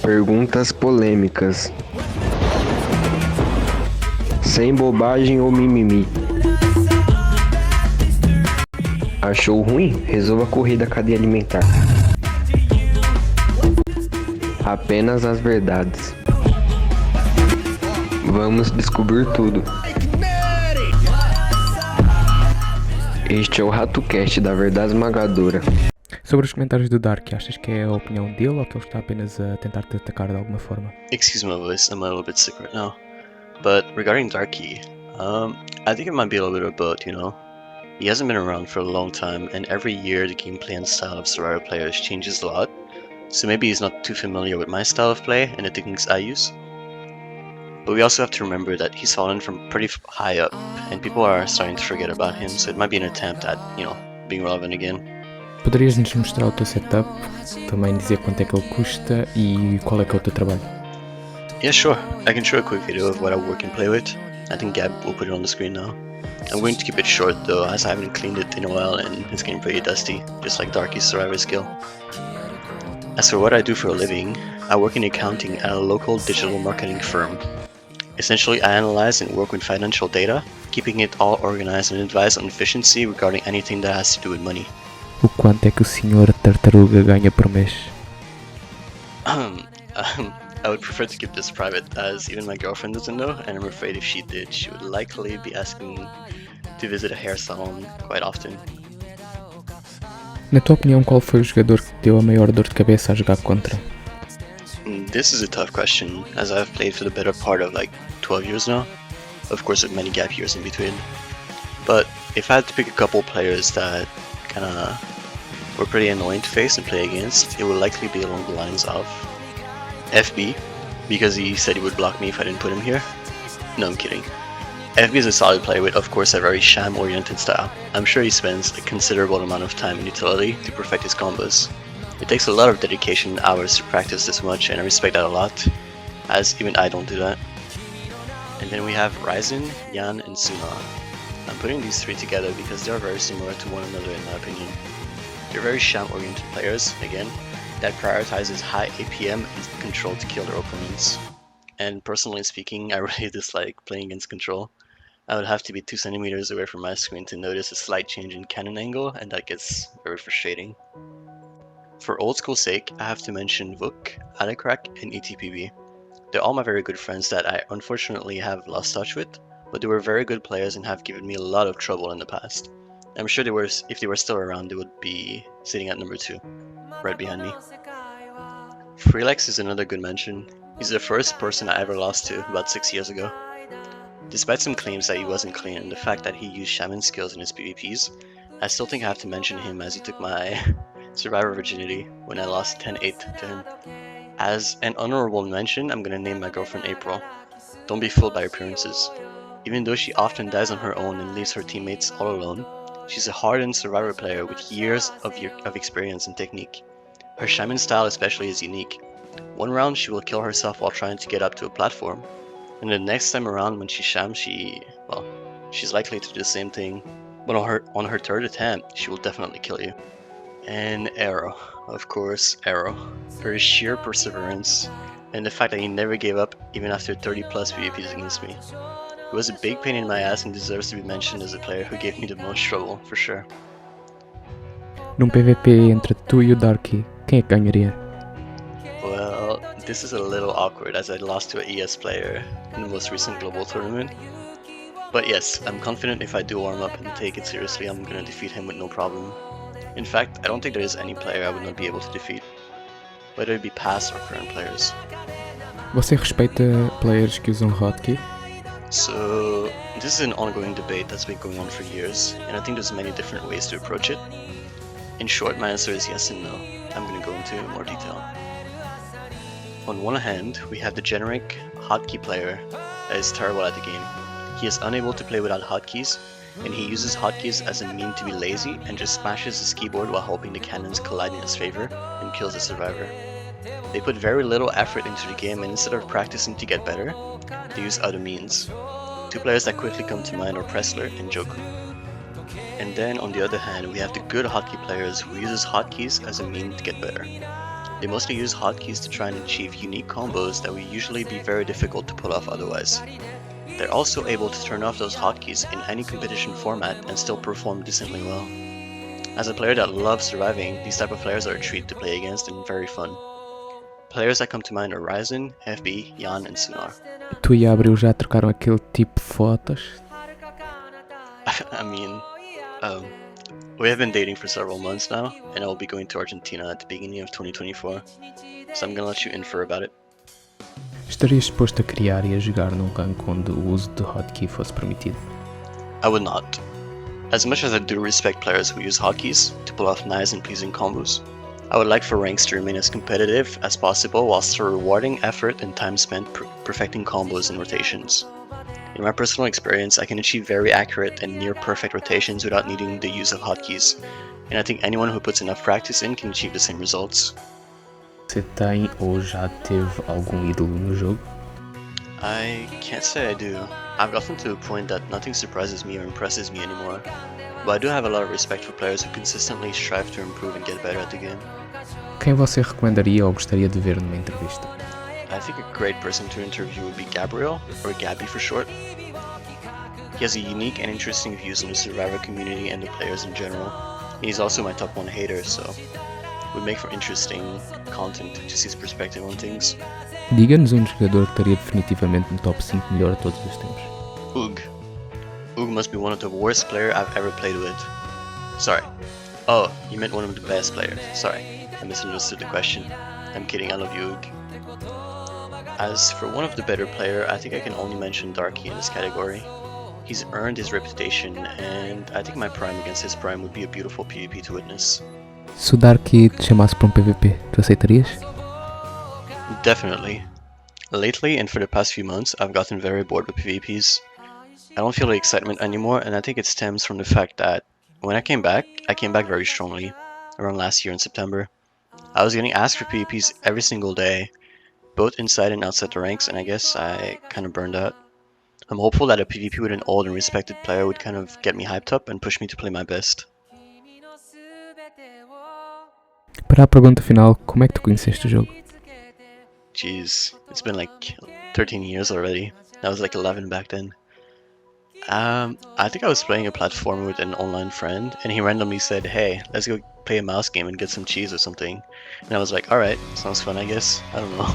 Perguntas polêmicas. Sem bobagem ou mimimi. Achou ruim? Resolva correr da cadeia alimentar. Apenas as verdades. Vamos descobrir tudo. Este é o Ratocast da Verdade Esmagadora. Sobre os comentários do Dark, achas que é a opinião dele ou que ele está apenas a tentar te atacar de alguma forma? Excuse my voice, I'm a little bit sick right now. But regarding Darky, I think it might be a little bit of both, you know? He hasn't been around for a long time, and every year the gameplay and style of Survivor players changes a lot. So maybe he's not too familiar with my style of play and the techniques I use. But we also have to remember that he's fallen from pretty high up, and people are starting to forget about him, so it might be an attempt at, being relevant again. Poderias-nos mostrar o teu setup, também dizer quanto é que ele custa e qual é que é o teu trabalho? Yeah, sure. I can show a quick video of what I work and play with. I think Gab will put it on the screen now. I'm going to keep it short though, as I haven't cleaned it in a while and it's getting pretty dusty, just like Darky's Survivor skill. As for what I do for a living, I work in accounting at a local digital marketing firm. Essentially, I analyze and work with financial data, keeping it all organized and advise on efficiency regarding anything that has to do with money. O quanto é que o senhor Tartaruga ganha por mês? I would prefer to keep this private, as even my girlfriend doesn't know, and I'm afraid if she did, she would likely be asking to visit a hair salon quite often. Na tua opinião, qual foi o jogador que te deu a maior dor de cabeça a jogar contra? This is a tough question, as I've played for the better part of like 12 years now, of course with many gap years in between. But if I had to pick a couple players that kinda were pretty annoying to face and play against, it would likely be along the lines of FB, because he said he would block me if I didn't put him here. No, I'm kidding. FB is a solid player with, of course, a very sham-oriented style. I'm sure he spends a considerable amount of time in utility to perfect his combos. It takes a lot of dedication and hours to practice this much, and I respect that a lot, as even I don't do that. And then we have Ryzen, Yan, and Suna. I'm putting these three together because they are very similar to one another in my opinion. They're very sham-oriented players, again, that prioritizes high APM and control to kill their opponents. And personally speaking, I really dislike playing against control. I would have to be 2 centimeters away from my screen to notice a slight change in cannon angle, and that gets very frustrating. For old school's sake, I have to mention Vuk, Alecrack, and ETPB. They're all my very good friends that I unfortunately have lost touch with, but they were very good players and have given me a lot of trouble in the past. I'm sure if they were still around, they would be sitting at number 2, right behind me. Freelex is another good mention. He's the first person I ever lost to about 6 years ago. Despite some claims that he wasn't clean and the fact that he used shaman skills in his PvPs, I still think I have to mention him as he took my Survivor virginity when I lost 10-8 to him. As an honorable mention, I'm gonna name my girlfriend April. Don't be fooled by appearances. Even though she often dies on her own and leaves her teammates all alone, she's a hardened Survivor player with years of experience and technique. Her shaman style especially is unique. One round she will kill herself while trying to get up to a platform, and the next time around when she shams, she's likely to do the same thing, but on her third attempt, she will definitely kill you. And Arrow, of course, Arrow. Her sheer perseverance, and the fact that he never gave up even after 30 plus PvPs against me. He was a big pain in my ass and deserves to be mentioned as a player who gave me the most trouble, for sure. Num PvP entre tu e o Darky, quem é que ganharia? Well, this is a little awkward as I lost to an ES player in the most recent global tournament. But yes, I'm confident if I do warm up and take it seriously, I'm gonna defeat him with no problem. In fact, I don't think there is any player I would not be able to defeat, whether it be past or current players. Você respeita players que usam hotkey? So, this is an ongoing debate that's been going on for years, and I think there's many different ways to approach it. In short, my answer is yes and no. I'm gonna go into more detail. On one hand, we have the generic hotkey player that is terrible at the game. He is unable to play without hotkeys, and he uses hotkeys as a mean to be lazy and just smashes his keyboard while hoping the cannons collide in his favor and kills the survivor. They put very little effort into the game, and instead of practicing to get better, they use other means. 2 players that quickly come to mind are Pressler and Joku. And then on the other hand, we have the good hotkey players who uses hotkeys as a mean to get better. They mostly use hotkeys to try and achieve unique combos that would usually be very difficult to pull off otherwise. They're also able to turn off those hotkeys in any competition format and still perform decently well. As a player that loves surviving, these type of players are a treat to play against and very fun. Players that come to mind are Ryzen, FB, Yan, and Sunar. Tu e a Abril já trocaram aquele tipo de fotos? I mean, we have been dating for several months now, and I will be going to Argentina at the beginning of 2024, so I'm gonna let you infer about it. Estarias disposto a criar e a jogar num rank onde o uso de hotkey fosse permitido? I would not. As much as I do respect players who use hotkeys to pull off nice and pleasing combos, I would like for ranks to remain as competitive as possible while still rewarding effort and time spent perfecting combos and rotations. In my personal experience, I can achieve very accurate and near perfect rotations without needing the use of hotkeys, and I think anyone who puts enough practice in can achieve the same results. Você tem ou já teve algum ídolo no jogo? I can't say I do. I've gotten to a point that nothing surprises me or impresses me anymore, but I do have a lot of respect for players who consistently strive to improve and get better at the game. Quem você recomendaria ou gostaria de ver numa entrevista? I think a great person to interview would be Gabriel, or Gabby for short. He has a unique and interesting views on the Survivor community and the players in general. And he's also my top 1 hater, so it would make for interesting content to see his perspective on things. Diga-nos um jogador que estaria definitivamente no top 5 melhor a todos os tempos. Oog. Oog must be one of the worst player I've ever played with. Sorry. Oh, you meant one of the best players. Sorry, I misunderstood the question. I'm kidding, I love you, Oog. As for one of the better player, I think I can only mention Darky in this category. He's earned his reputation, and I think my prime against his prime would be a beautiful PvP to witness. Se o Darky te chamasse para um PVP, tu aceitarias? Definitely. Lately, and for the past few months, I've gotten very bored with PvPs. I don't feel the excitement anymore, and I think it stems from the fact that when I came back very strongly, around last year in September. I was getting asked for PvPs every single day, both inside and outside the ranks, and I guess I kind of burned out. I'm hopeful that a PvP with an old and respected player would kind of get me hyped up and push me to play my best. Para a pergunta final, como é que tu conheceste o jogo? Jeez, it's been like 13 years already. I was like 11 back then. I think I was playing a platformer with an online friend, and he randomly said, "Hey, let's go play a mouse game and get some cheese or something." And I was like, "Alright, sounds fun, I guess." I don't know.